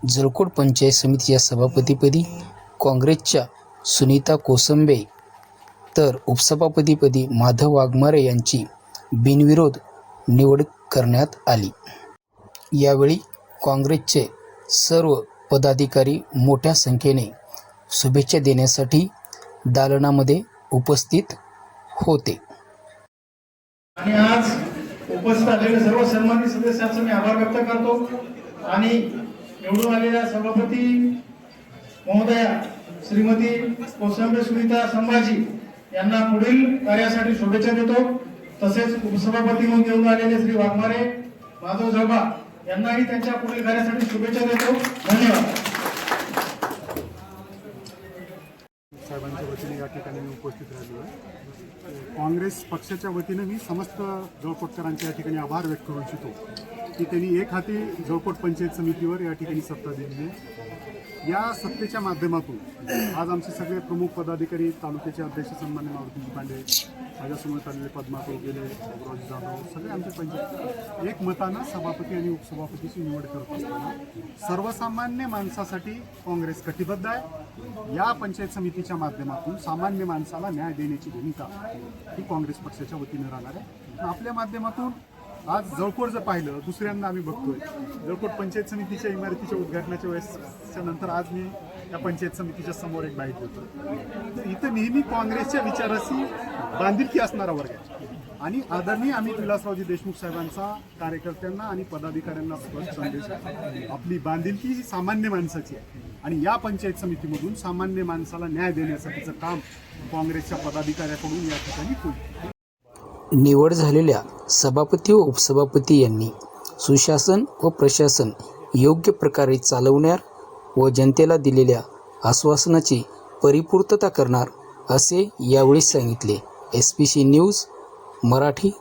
जळकोट पंचायत समितीच्या सभापतीपदी काँग्रेसच्या सुनीता कोसंबे तर उपसभापतीपदी माधव वाघमारे यांची बिनविरोध निवड करण्यात आली। यावेळी काँग्रेसचे सर्व पदाधिकारी मोठ्या संख्येने शुभेच्छा देण्यासाठी दालनामध्ये उपस्थित होते। आणि आज उपस्थित असलेले सर्व सन्मानित सदस्यांचे मी आभार व्यक्त करतो आणि निवडून आलेल्या सभापती महोदया श्रीमती कोसंबे सुनीता संभाजी यांना पुढील कार्यासाठी शुभेच्छा देतो। तसेच उपसभापती म्हणून निवडून आलेले श्री वाघमारे माधव जळबा यांनाही त्यांच्या पुढील कार्यासाठी शुभेच्छा देतो। धन्यवाद। साहेबांच्या वतीने या ठिकाणी मी उपस्थित राहिलो आहे। काँग्रेस पक्षाच्या वतीने मी समस्त जळकोटकरांचे या ठिकाणी आभार व्यक्त करू इच्छितो की त्यांनी एक हाती जळकोट पंचायत समितीवर या ठिकाणी सत्ता दिली आहे। या सत्तेच्या माध्यमातून आज आमचे सगळे प्रमुख पदाधिकारी, तालुक्याचे अध्यक्ष सन्मान्य मारुतीजी पांडे, माझ्यासमोर आलेले पद्मा गेले, बाबुराज जाधव, सगळे आमचे पंचायत एक मतानं सभापती आणि उपसभापतीची निवड करत असताना सर्वसामान्य माणसासाठी काँग्रेस कटिबद्ध आहे। या पंचायत समितीच्या माध्यमातून सामान्य माणसाला न्याय देण्याची भूमिका ही काँग्रेस पक्षाच्या वतीने राहणार आहे। आपल्या माध्यमातून आज जळकोट जर पाहिलं, दुसऱ्यांदा आम्ही बघतोय जळकोट पंचायत समितीच्या इमारतीच्या उद्घाटनाच्या वेळेसच्या नंतर आज मी या पंचायत समितीच्या समोर एक बाईट देतो। तर इथं नेहमी काँग्रेसच्या विचाराशी बांधिलकी असणारा वर्ग आहे आणि आदरणीय अमित विलासरावजी देशमुख साहेबांचा कार्यकर्त्यांना आणि पदाधिकाऱ्यांना स्पष्ट संदेश आहे, आपली बांधिलकी ही सामान्य माणसाची आहे आणि या पंचायत समितीमधून सामान्य माणसाला न्याय देण्यासाठीचं काम काँग्रेसच्या पदाधिकाऱ्याकडून या ठिकाणी होईल। निवड झालेल्या सभापती व उपसभापती यांनी सुशासन व प्रशासन योग्य प्रकारे चालवणार व जनतेला दिलेल्या आश्वासनाची परिपूर्तता करणार असे यावेळी सांगितले। SPC news Marathi